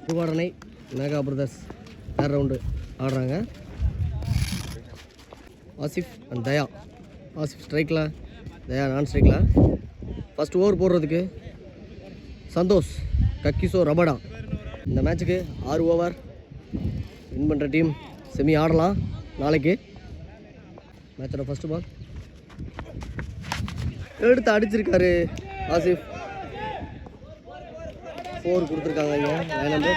பூவாடனை Megha brothers வேறு round ஆடுறாங்க. Asif and தயா. ஆசிஃப் ஸ்ட்ரைக்கில், தயா நான் ஸ்ட்ரைக்கில். ஃபஸ்ட் ஓவர் போடுறதுக்கு சந்தோஷ் கக்கிசோ ரபடா. இந்த மேட்ச்சுக்கு 6 ஓவர் வின் பண்ணுற டீம் செமி ஆடலாம் நாளைக்கு. மேட்சோட ஃபஸ்ட்டு பால் எடுத்து அடிச்சிருக்காரு ஆசிஃப். 4 கொடுத்துருக்காங்க. இங்கே 900.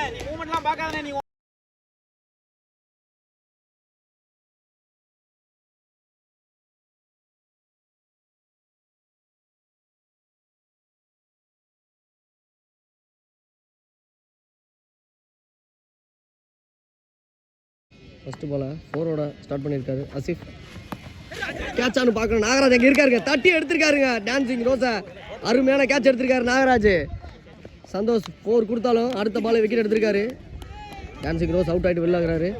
ஃபஸ்ட்டு பாலை 4ஓட ஸ்டார்ட் பண்ணியிருக்காரு ஆசிஃப். கேட்சானு பார்க்கணும். நாகராஜ் அங்கே இருக்காருங்க, தட்டி எடுத்திருக்காருங்க. டான்சிங் ரோஸை அருமையான கேட்ச் எடுத்திருக்காரு நாகராஜ். சந்தோஷ் 4 கொடுத்தாலும் அடுத்த பால் விக்கெட் எடுத்திருக்காரு. டான்சிங் ரோஸ் அவுட் ஆகிட்டு வெளில ஆகிறாரு.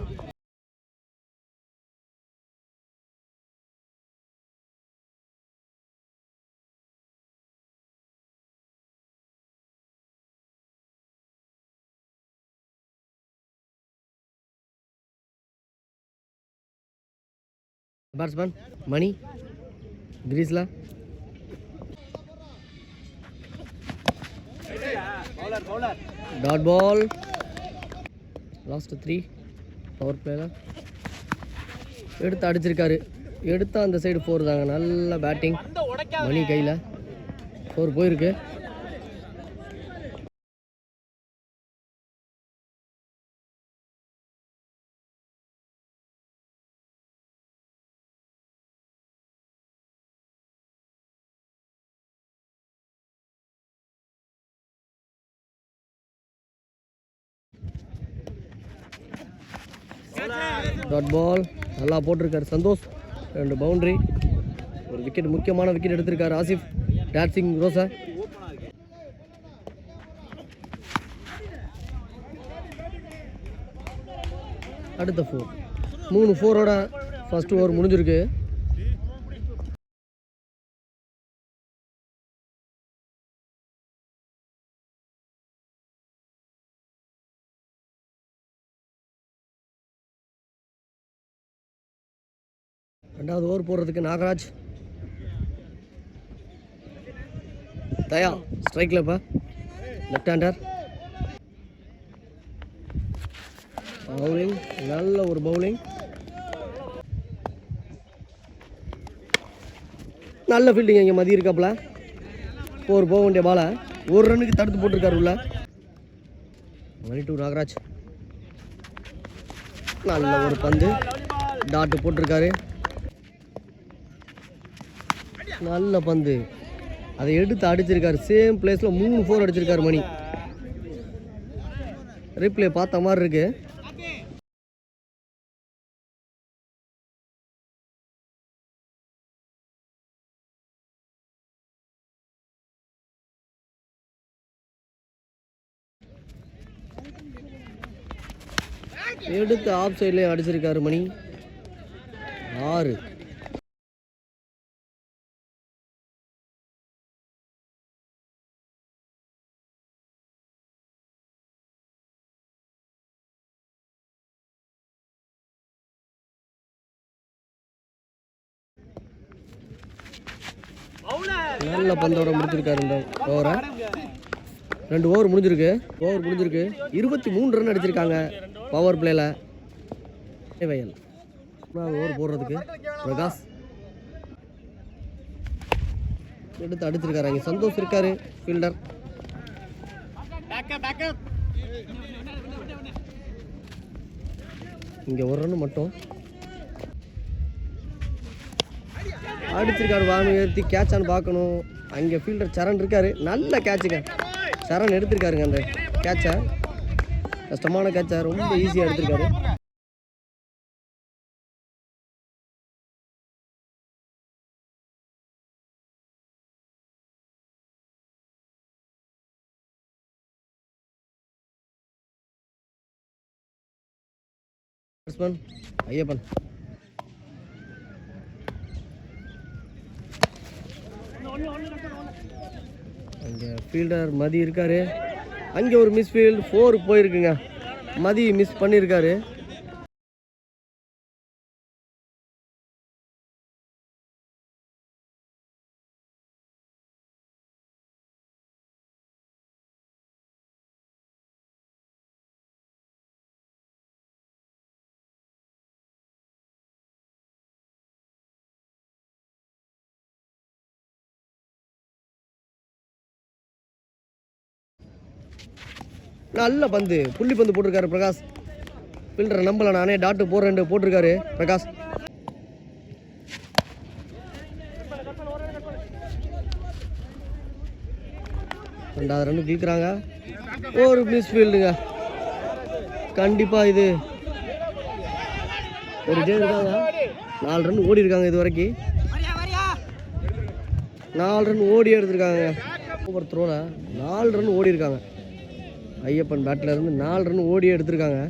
பேட்ஸ்மேன் மணி கிரீஸ்ல. Dot ball. லாஸ்ட் 3 பவர் பிளேல எடுத்து அடிச்சிருக்காரு. எடுத்தா அந்த சைடு 4 தாங்க. நல்ல பேட்டிங் மணி கையில். 4 போயிருக்கு. டாட் பால் நல்லா போட்டிருக்காரு சந்தோஷ். 2 பவுண்டரி, ஒரு விக்கெட், முக்கியமான விக்கெட் எடுத்திருக்காரு ஆசிஃப். டான்சிங் ரோஸா அடுத்த 4. 3 4ஓட ஃபர்ஸ்ட் ஓவர் முடிஞ்சிருக்கு. ரெண்டாவது ஓவர் போடுறதுக்கு நாகராஜ். தயா ஸ்ட்ரைக்கில். இப்போ லெஃப்ட் ஹேண்டர். பவுலிங், நல்ல ஒரு பவுலிங். நல்ல ஃபீல்டிங். இங்கே மதியம் இருக்காப்புல. 4 போக வேண்டிய பாலை 1 ரன்னுக்கு தடுத்து போட்டிருக்காரு உள்ள. 22 நாகராஜ். நல்ல ஒரு பந்து டாட்டு போட்டிருக்காரு. நல்ல பந்து, அதை எடுத்து அடிச்சிருக்காரு. சேம் பிளேஸில் 3 4 அடிச்சிருக்காரு மணி. ரீப்ளே பார்த்த மாதிரி இருக்கு. எடுத்து ஆஃப் சைட்லேயே அடிச்சிருக்காரு மணி. 6. நல்ல பந்தோட முடிச்சிருக்காரு இந்த ஓவரை. 2 ஓவர் முடிஞ்சிருக்கு. 23 ரன் அடிச்சிருக்காங்க பவர் பிளேல. வயல் ஓவர் போடுறதுக்கு பிரகாஷ் எடுத்து அடிச்சிருக்காரு. இங்கே சந்தோஷ் இருக்காரு ஃபீல்டர். இங்கே 1 ரன் மட்டும் அடிச்சிருக்காரு. வாங்க ஏற்றி கேட்சான்னு பார்க்கணும். அங்கே ஃபீல்டர் சரண் இருக்காரு. நல்ல கேட்சுங்க. சரண் எடுத்திருக்காருங்க அந்த கேட்சை. கஷ்டமான கேட்சை ரொம்ப ஈஸியாக எடுத்திருக்காரு. பேட்ஸ்மேன் ஐயப்பன். அங்கே ஃபீல்டர் மதி இருக்காரு. அங்கே ஒரு மிஸ் ஃபீல்டு 4 போயிருக்குங்க. மதி மிஸ் பண்ணியிருக்காரு. நல்ல பந்து, புள்ளி பந்து போட்டிருக்காரு பிரகாஷ். ஃபீல்டரை நம்பல, நானே டாட்டு போடுறேன் போட்டிருக்காரு பிரகாஷ். ரெண்டாவது ரன்னு கிழிக்கிறாங்க. ஒரு மிஸ் ஃபீல்டுங்க. கண்டிப்பாக இது ஒரு டே இருக்காங்க. 4 ரன் ஓடி இருக்காங்க இது வரைக்கும். 4 ரன் ஓடி எடுத்திருக்காங்க. ஓவர் த்ரோவில் 4 ரன் ஓடி இருக்காங்க. ஐயப்பன் பேட்டில் இருந்து 4 ரன் ஓடி எடுத்திருக்காங்க.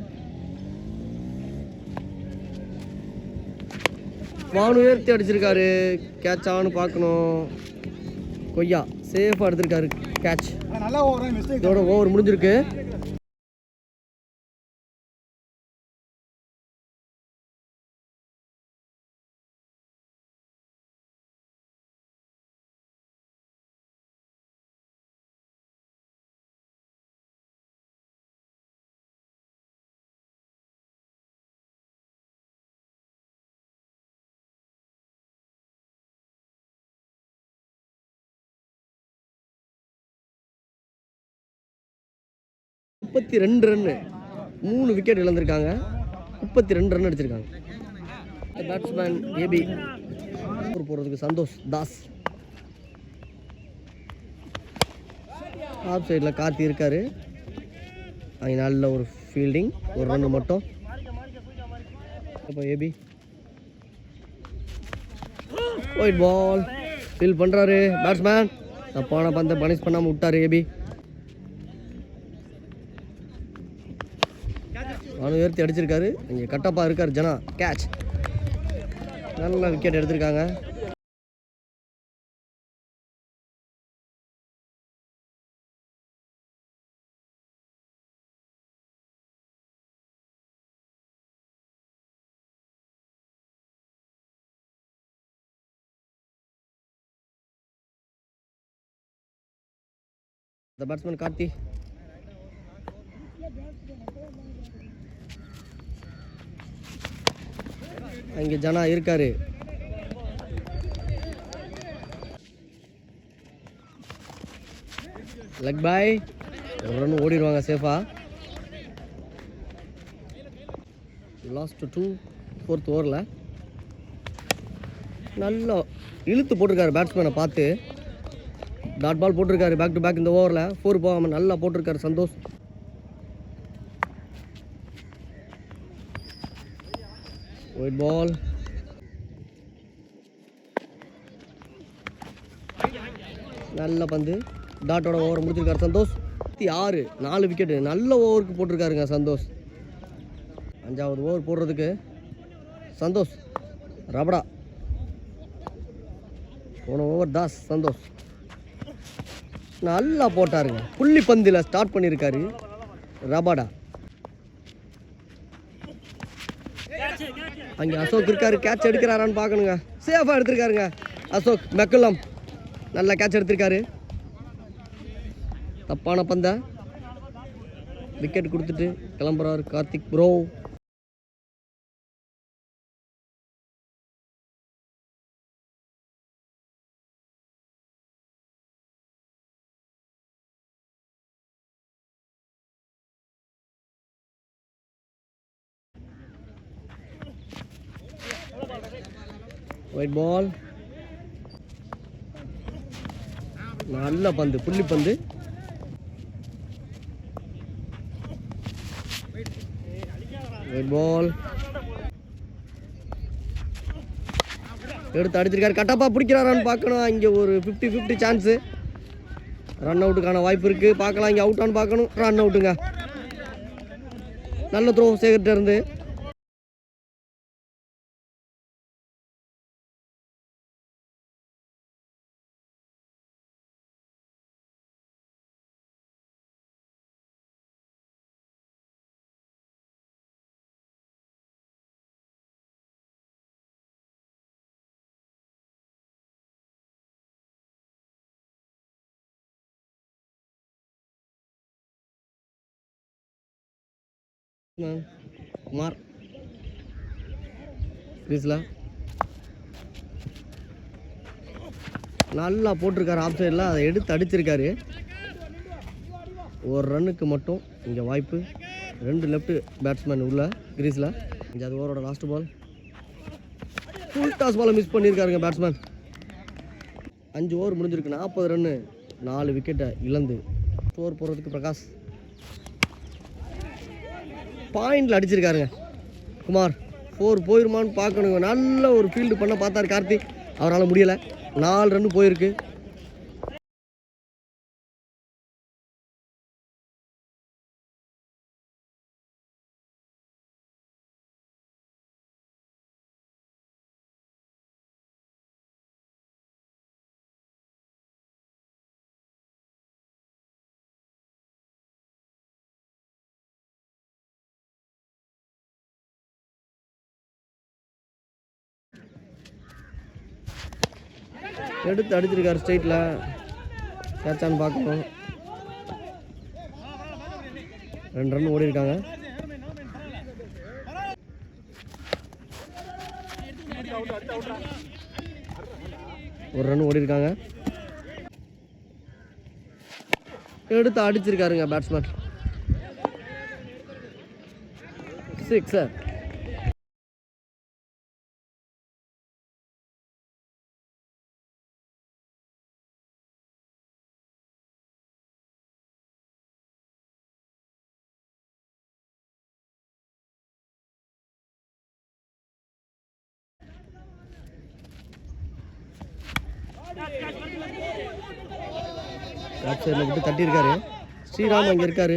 வானு உயர்த்தி அடிச்சிருக்காரு. கேட்ச் ஆனு பார்க்கணும். கொய்யா சேஃபாக எடுத்திருக்காரு கேட்ச். இதோட ஓவர் முடிஞ்சிருக்கு. முப்பத்தி 2 ரன்னு, 3 விக்கெட் இழந்திருக்காங்க. 32 ரன் அடிச்சிருக்காங்க. பேட்ஸ்மேன் ஏபி போகிறதுக்கு சந்தோஷ் தாஸ். ஆஃப் சைடில் கார்த்தி இருக்காரு. அங்கே நல்ல ஒரு ஃபீல்டிங், ஒரு ரன்னு மட்டும். அப்போ ஏபி ஒயிட் பால் ஃபீல் பண்ணுறாரு பேட்ஸ்மேன். தப்பான பந்தை பனிஷ் பண்ணாமல் விட்டார் ஏபி. அவனு உயர்த்தி அடிச்சிருக்காரு. இங்கே கட்டப்பா இருக்கார் ஜனா. கேட்ச். நல்ல விக்கெட் எடுத்திருக்காங்க. இந்த பேட்ஸ்மேன் கார்த்தி. அங்கே ஜனா இருக்காரு. லக் பாய். ஒரு ரன் ஓடிடுவாங்க சேஃபா. லாஸ்ட் 2 4th ஓவரில் நல்லா இழுத்து போட்டிருக்காரு பேட்ஸ்மேனை பார்த்து. டாட் பால் போட்டிருக்காரு பேக் டு பேக். இந்த ஓவரில் 4 போகாமல் நல்லா போட்டிருக்காரு சந்தோஷ். White ball. நல்ல பந்து. டாட்டோட ஓவர் முடிச்சிருக்காரு சந்தோஷ். 6 4 விக்கெட்டு. நல்ல ஓவருக்கு போட்டிருக்காருங்க சந்தோஷ். 5வது ஓவர் போடுறதுக்கு சந்தோஷ் ரபடா. போன ஓவர் தாஸ். சந்தோஷ் நல்லா போட்டாருங்க. புள்ளி பந்தில் ஸ்டார்ட் பண்ணியிருக்காரு ரபாடா. அங்கே அசோக் இருக்காரு. கேட்ச் எடுக்கிறாரான்னு பார்க்கணுங்க. சேஃபாக எடுத்திருக்காருங்க அசோக் மெக்கலம். நல்லா கேட்ச் எடுத்திருக்காரு. தப்பான பந்தை விக்கெட் கொடுத்துட்டு கிளம்புறாரு கார்த்திக் ப்ரோ. White ball. நல்ல பந்து, புள்ளி பந்து. ஒயிட் பால் எடுத்து அடிச்சிருக்காரு. கட்டப்பா பிடிக்கிறாரான்னு பார்க்கணும். இங்கே ஒரு 50-50 சான்ஸு. ரன் அவுட்டுக்கான வாய்ப்பு இருக்குது. பார்க்கலாம் இங்கே அவுட்டான்னு பார்க்கணும். ரன் அவுட்டுங்க. நல்ல த்ரோ சேகர்கிட்ட இருந்து. குமார் கிரீஸில் நல்லா போட்டிருக்காரு ஆஃப் சைடில், அதை எடுத்து அடிச்சிருக்காரு. ஒரு ரன்னுக்கு மட்டும் இங்கே வாய்ப்பு. 2 லெஃப்ட் பேட்ஸ்மேன் உள்ள கிரீஸில். 5வது ஓவரோட லாஸ்ட் பால். ஃபுல் டாஸ் பாலை மிஸ் பண்ணியிருக்காருங்க பேட்ஸ்மேன். 5 ஓவர் முடிஞ்சிருக்கு. 40 ரன்னு, 4 விக்கெட்டை இழந்து. ஓவர் போடுறதுக்கு பிரகாஷ் பாயிண்டில் அடிச்சிருக்காருங்க. குமார் 4 போயிருமான்னு பார்க்கணுங்க. நல்ல ஒரு ஃபீல்டு பண்ண பார்த்தார் கார்த்திக், அவரால் முடியலை. 4 ரன்னு போயிருக்கு. எடுத்து அடிச்சிருக்காரு ஸ்ட்ரைட்டில். கேட்சான்னு பார்க்கணும். 2 ரன் ஓடி இருக்காங்க. ஒரு ரன் ஓடி இருக்காங்க. எடுத்து அடிச்சிருக்காருங்க பேட்ஸ்மேன். 6. பேக் சைடில் விட்டு தட்டியிருக்காரு. ஸ்ரீராம் அங்கே இருக்காரு.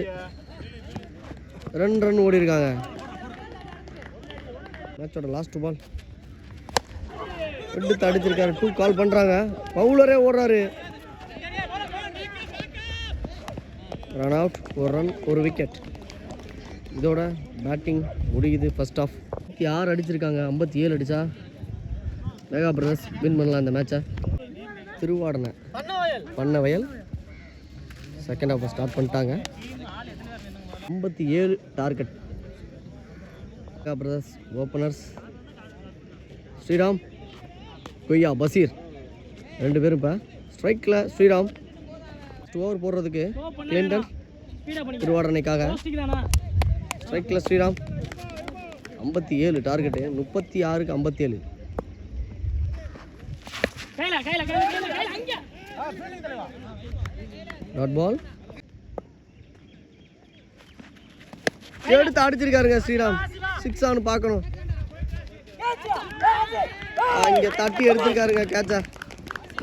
2 ரன் ஓடி இருக்காங்க. மேட்சோட லாஸ்ட் பால். எடுத்து அடிச்சிருக்காரு. 2 கால் பண்ணுறாங்க. பவுலரே ஓடுறாரு. Run out. 1 run 1 wicket. இதோட பேட்டிங் முடியுது ஃபர்ஸ்ட் ஆஃப். 6 அடிச்சிருக்காங்க. 57 அடித்தா மெகா பிரதர்ஸ் வின் பண்ணலாம் இந்த மேட்சை. Thiruvadanai Pannavayal second half start பண்ணிட்டாங்க. 57 target. Mega brothers openers Sriram, கொய்யா, பசீர் 2 பேரும் இப்போ ஸ்ட்ரைக்கில். ஸ்ரீராம் 2 ஓவர் போடுறதுக்கு கிளின்டன் திருவாடனைக்காக ஸ்ட்ரைக்கில். ஸ்ரீராம் 57 டார்கெட்டு. 36க்கு 57. Dot ball. எடுத்து அடிச்சிருக்காருங்க ஸ்ரீராம். 6 ஆனு பார்க்கணும். இங்கே தட்டி எடுத்திருக்காருங்க கேட்சா.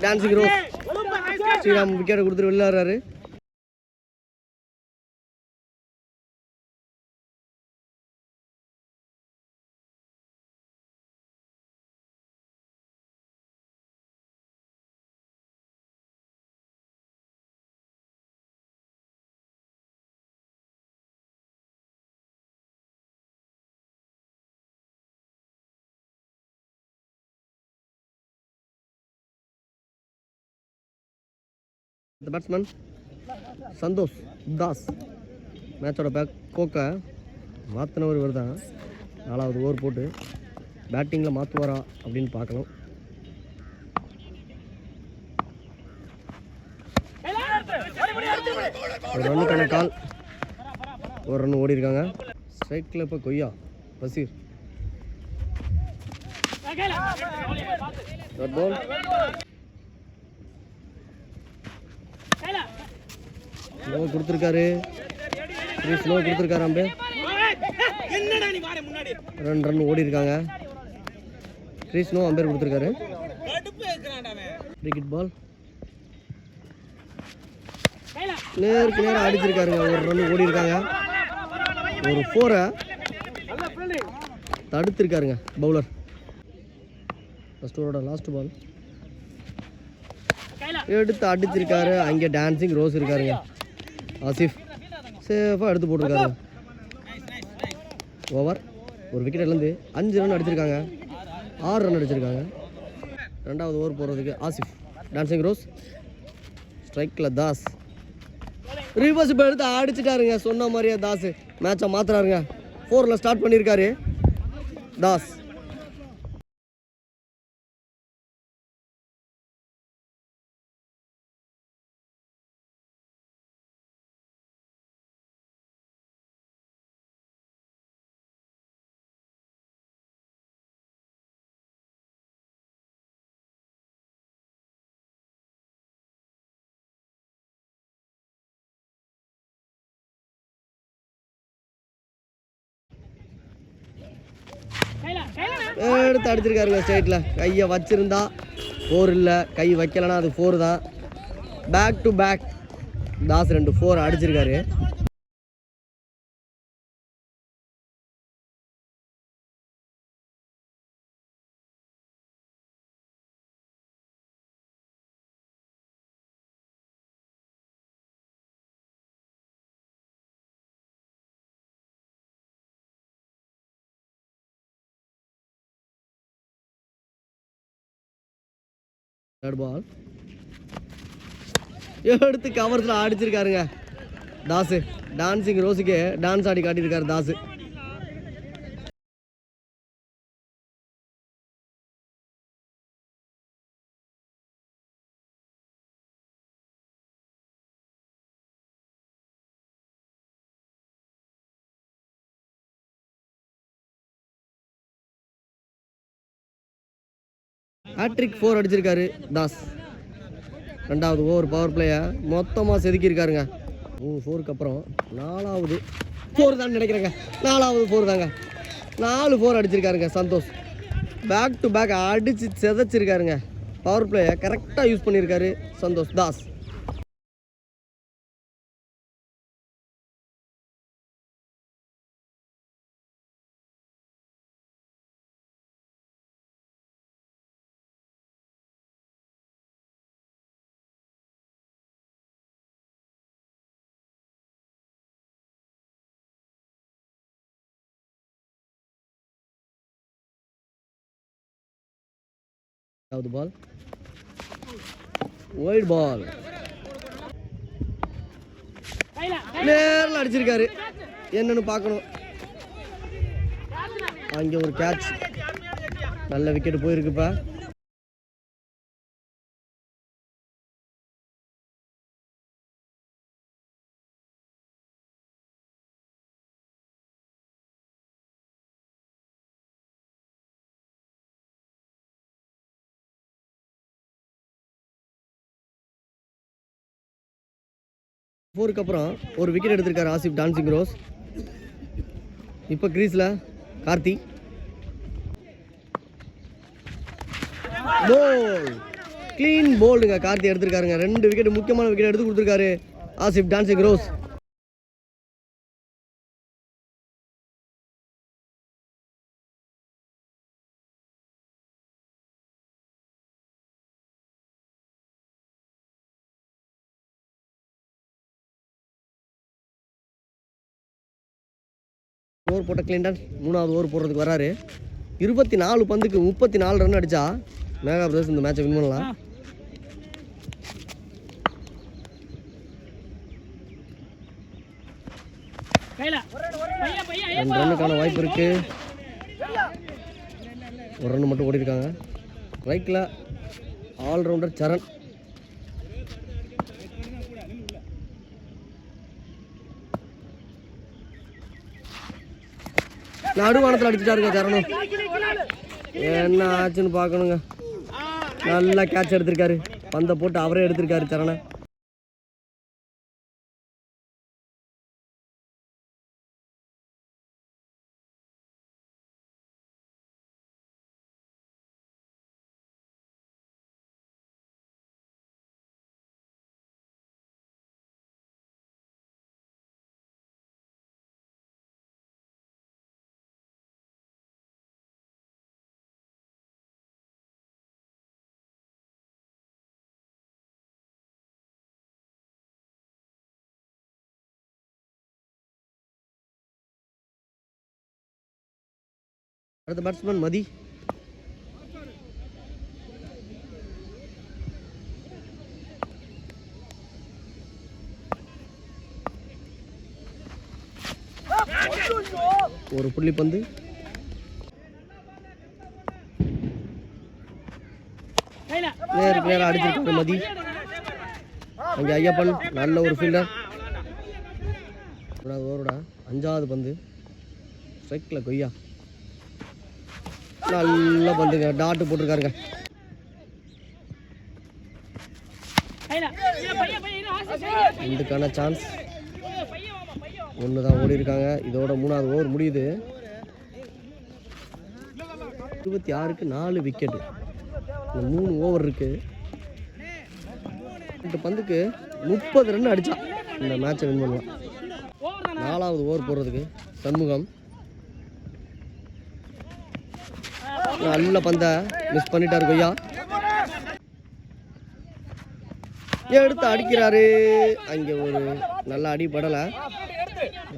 Dancing rose. ஸ்ரீராம் விக்கெட்டை கொடுத்துட்டு வெளில வர்றாரு. இந்த பேட்ஸ்மேன் சந்தோஷ் தாஸ். மேட்சோட பேக் கோக்கை மாற்றினவர் இவர் தான். 4வது ஓவர் போட்டு பேட்டிங்கில் மாற்றுவாரா அப்படின்னு பார்க்கலாம். ஒரு ரன்னுக்கான கால். 1 ரன் ஓடி இருக்காங்க. ஸ்ட்ரைக்கில் இப்போ கொய்யா, பசீர். பால். ஸ்லோ கொடுத்துருக்காரு. ஸ்லோ கொடுத்துருக்காரு. அம்பே 2 ரன் ஓடி இருக்காங்க. ஸ்லோ அம்பேர் கொடுத்துருக்காரு. Cricket ball. நேருக்கு நேரம் அடிச்சிருக்காருங்க. 1 ரன் ஓடி இருக்காங்க. ஒரு 4 தடுத்திருக்காருங்க பவுலர். ஃபர்ஸ்ட் ஓவரோட லாஸ்ட் பால். எடுத்து அடிச்சிருக்காரு. அங்கே டான்சிங் ரோஸ் இருக்காருங்க. ஆசிஃப் சேஃபாக எடுத்து போட்டிருக்காரு. ஓவர். ஒரு விக்கெட் இழந்து 5 ரன் அடிச்சிருக்காங்க. 6 ரன் அடிச்சிருக்காங்க. 2வது ஓவர் போடுறதுக்கு ஆசிஃப், டான்சிங் ரோஸ். ஸ்ட்ரைக்கில் தாஸ். ரிவர்ஸ் இப்போ எடுத்து அடிச்சிட்டாருங்க. சொன்ன மாதிரியே தாஸ் மேட்சை மாற்றுறாருங்க. 4ல் ஸ்டார்ட் பண்ணியிருக்காரு தாஸ். எடுத்து அடிச்சிருக்காருங்க ஸ்ட்ரைட்டில். கையை வச்சிருந்தா 4 இல்லை, கை வைக்கலன்னா அது 4 தான். பேக் டு பேக் தாஸ் 2 4 அடிச்சிருக்காரு. தேர்ட் பால் எடுத்து கவர்ஸில் அடிச்சிருக்காருங்க தாஸு. டான்சிங் ரோஸுக்கு டான்ஸ் ஆடி காட்டியிருக்காரு தாஸு. ஹேட்ரிக் 4 அடிச்சிருக்காரு தாஸ். 2வது ஓவர் பவர் பிளேயை மொத்தமாக செதுக்கியிருக்காருங்க. 3 4க்கு அப்புறம் 4வது 4 தான் நினைக்கிறேங்க. 4வது 4 தாங்க. 4 4 அடிச்சிருக்காருங்க சந்தோஷ். பேக் டு பேக் அடித்து செதைச்சிருக்காருங்க. பவர் பிளேயை கரெக்டாக யூஸ் பண்ணியிருக்காரு சந்தோஷ் தாஸ். வது பால் ஒயிட் பால் நேரில் அடிச்சிருக்காரு. என்னன்னு பார்க்கணும். அங்கே ஒரு கேட்ச், நல்ல விக்கெட் போயிருக்குப்பா. ஃபோருக்கு அப்புறம் ஒரு விக்கெட் எடுத்திருக்காரு ஆசிப் டான்சிங் ரோஸ். இப்போ கிரீஸில் கார்த்தி. போல் க்ளீன் போல்டுங்க கார்த்தி எடுத்திருக்காருங்க. 2 விக்கெட், முக்கியமான விக்கெட் எடுத்து கொடுத்துருக்காரு ஆசிப் டான்சிங் ரோஸ். ஓவர் போட்ட கிளின்டன் 3வது ஓவர் போடுறதுக்கு வராரு. 24 பந்துக்கு 34 ரன் அடித்தா மேகா பிரதர்ஸ் இந்த மேட்சை வின் பண்ணலாம். 2 ரன்னுக்கான வாய்ப்பு இருக்கு. 1 ரன் மட்டும் ஓடிருக்காங்க. ரைட்டில் ஆல்ரவுண்டர் சரண். நடுவானத்தில் அடிச்சுட்டாருங்க சரணம். என்ன ஆச்சுன்னு பார்க்கணுங்க. நல்லா கேட்ச் எடுத்திருக்காரு. பந்தை போட்டு அவரே எடுத்திருக்காரு சரண. அடுத்த பேட்ஸ்மேன் மதி. ஒரு புள்ளி பந்து. நேருக்கு நேரம் அடிச்சிருக்காரு மதி. அங்கே ஐயப்பன் நல்ல ஒரு ஃபீல்டர். ஓவரோட 5வது பந்து. ஸ்ட்ரைக்கில் கொய்யா நல்ல பந்துங்க, டாட்டு போட்டிருக்காருங்க. இதுக்கான சான்ஸ் ஒன்று தான் ஓடி இருக்காங்க. இதோட 3வது ஓவர் முடியுது. 26க்கு 4 விக்கெட்டு. 3 ஓவர் இருக்கு. இந்த பந்துக்கு 30 ரன் அடிச்சா இந்த மேட்சை வின் பண்ணலாம். 4வது ஓவர் போடுறதுக்கு சண்முகம் நல்ல பந்தை மிஸ் பண்ணிட்டாரு கொய்யா. எடுத்து அடிக்கிறாரு. அங்கே ஒரு நல்ல அடி படலை.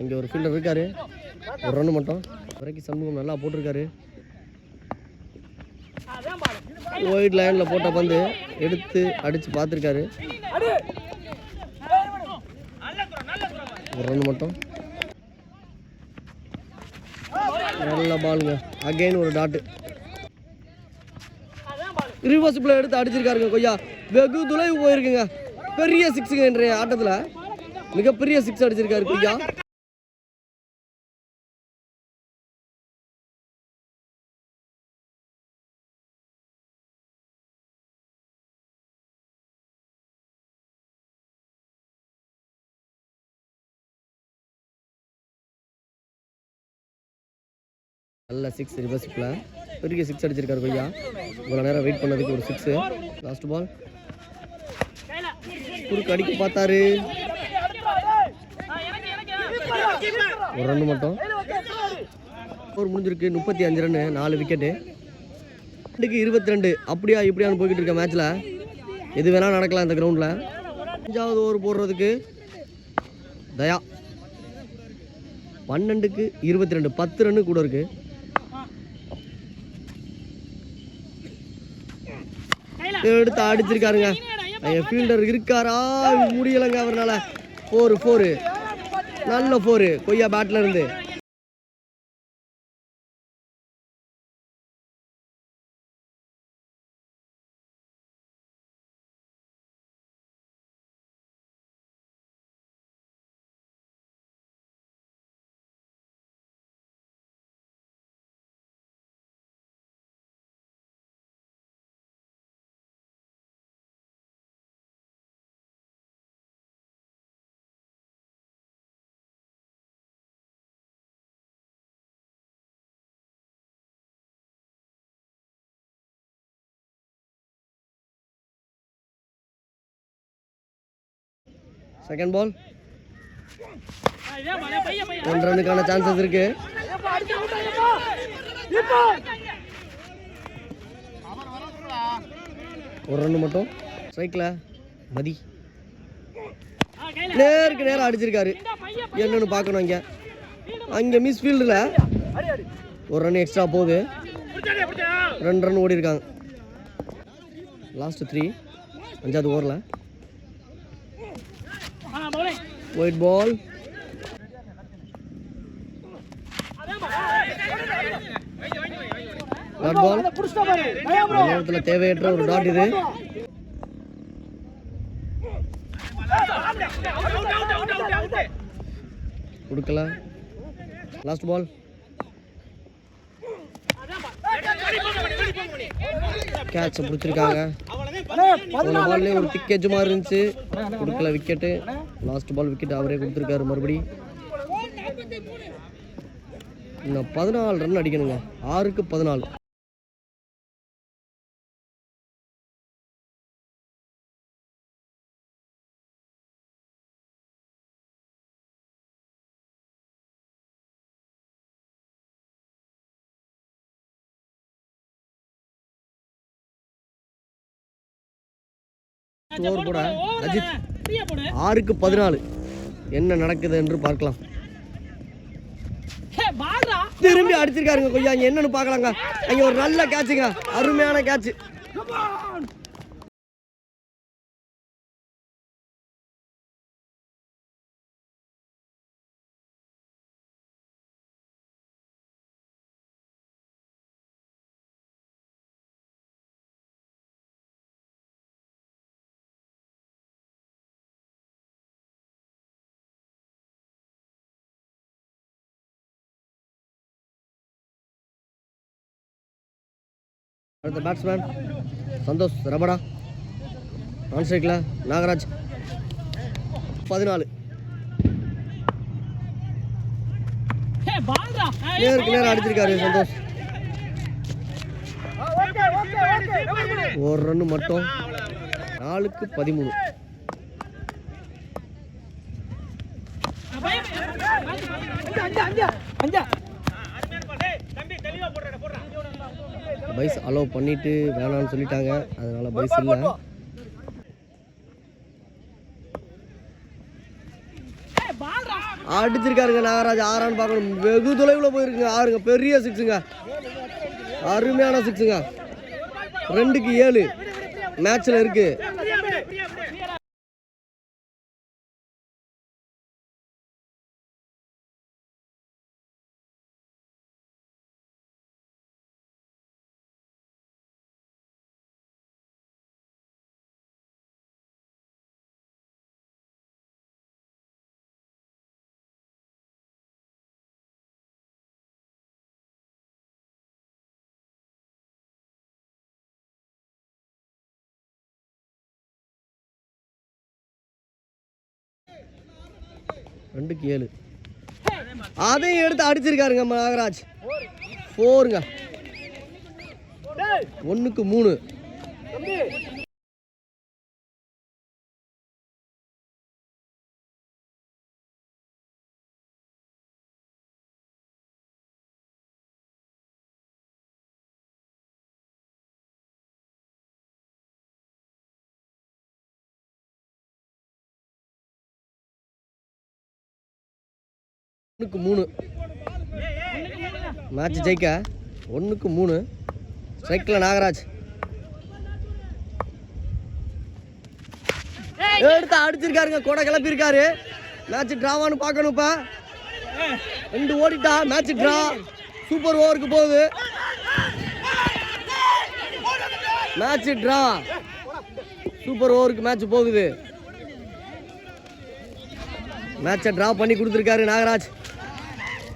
அங்கே ஒரு ஃபீல்டர் இருக்காரு. ஒரு ரன் மட்டும் வரைக்கும் சண்முகம் நல்லா போட்டிருக்காரு. ஒயிட் லைனில் போட்ட பந்து எடுத்து அடித்து பார்த்துருக்காரு. ஒரு ரன் மட்டும். நல்ல பாலுங்க. அகைன் ஒரு டாட்டு. ரிவர்ஸில் எடுத்து அடிச்சிருக்காருங்க கொய்யா. வெகு தொலைவு போயிருக்குங்க. பெரிய சிக்ஸுங்க. இன்றைய ஆட்டத்தில் மிகப்பெரிய சிக்ஸ் அடிச்சிருக்காரு கொய்யா. நல்ல சிக்ஸ் ரிவர்ஸில் பெரிய சிக்ஸ் அடிச்சிருக்காரு கொய்யா. இவ்வளோ நேரம் வெயிட் பண்ணதுக்கு ஒரு சிக்ஸு. லாஸ்ட் பால் குறுக்கு அடிக்க பார்த்தாரு. ஒரு ரன் மட்டும். ஓவர் முடிஞ்சிருக்கு. 35 ரன்னு, 4 விக்கெட்டு. 22 அப்படியா இப்படியான்னு போய்கிட்டு இருக்க மேட்ச்சில் எது வேணால் நடக்கலாம் இந்த கிரவுண்டில். 5வது ஓவர் போடுறதுக்கு தயா. 12க்கு 22, 10 ரன்னு கூட இருக்கு. எடுத்து அடிச்சிருக்காருங்க. ஃபீல்டர் இருக்காரா? முடியலைங்க அவர்னால. 4 நல்ல 4 கொய்யா பேட்ல இருந்து. Second ball. 1 ரன்னுக்கான சான்சஸ் இருக்கு. ஒரு ரன் மட்டும். ஸ்ட்ரைக்கில் மதி நேருக்கு நேரம் அடிச்சிருக்காரு. என்னன்னு பார்க்கணும். அங்கே மிஸ் ஃபீல்டில் ஒரு ரன் எக்ஸ்ட்ரா போகுது. 2 ரன் ஓடி இருக்காங்க. லாஸ்ட் 3 5வது ஓவரில். White ball. Dot ball. இந்த நேரத்தில் தேவையற்ற ஒரு டாட் இது. கொடுக்கல. Last ball. கேட்சை பிடிச்சிருக்காங்க. போன பால்லே ஒரு திக்கேஜ் மாதிரி இருந்துச்சு. கொடுக்கல விக்கெட்டு. லாஸ்ட் பால் விக்கெட் அவரே கொடுத்துருக்காரு. மறுபடி இன்னும் 14 ரன் அடிக்கணுங்க. 6க்கு 14. ஓவர் போட அஜித். 6க்கு 14. என்ன நடக்குது என்று பார்க்கலாம். திரும்பி அடிச்சிருக்காருங்க கொய்யா. என்னன்னு பார்க்கலாங்க. அங்க ஒரு நல்ல கேட்சுங்க. அருமையான கேட்ச். அடுத்த பேட்ஸ்மேன் சந்தோஷ் ரபடா. ஆன் ஸ்ட்ரைக்கில் நாகராஜ். 14. நேருக்கு நேரம் அடிச்சிருக்காரு சந்தோஷ். ஒரு ரன்னு மட்டும். 4க்கு 13. பைஸ் அலோவ் பண்ணிட்டு வேணான்னு சொல்லிட்டாங்க, அதனால பைஸ் இல்லை. அடிச்சிருக்காருங்க நாகராஜ். 6 பார்க்கணும். வெகு தொலைவில் போயிருக்குங்க. 6ங்க. பெரிய 6ங்க. அருமையான 6ங்க. 2க்கு 7 மேட்ச்ல இருக்கு. ரெண்டுக்கு 7. அதையும் எடுத்து அடிச்சிருக்காருங்க நாகராஜ். 4ங்க. 1க்கு 3. மேட்ச் ஜெயிக்க 1க்கு 3. ஸ்ட்ரைக்கில் நாகராஜ் எடுத்து அடிச்சிருக்காருங்க. கூட கிளப்பியிருக்காரு. மேட்ச் டிராவான்னு பார்க்கணும். இப்போ 2 ஓடிட்டா. Match draw. சூப்பர் ஓவருக்கு போகுது. Match draw. சூப்பர் ஓவருக்கு மேட்ச் போகுது. மேட்சை டிரா பண்ணி கொடுத்துருக்காரு நாகராஜ்.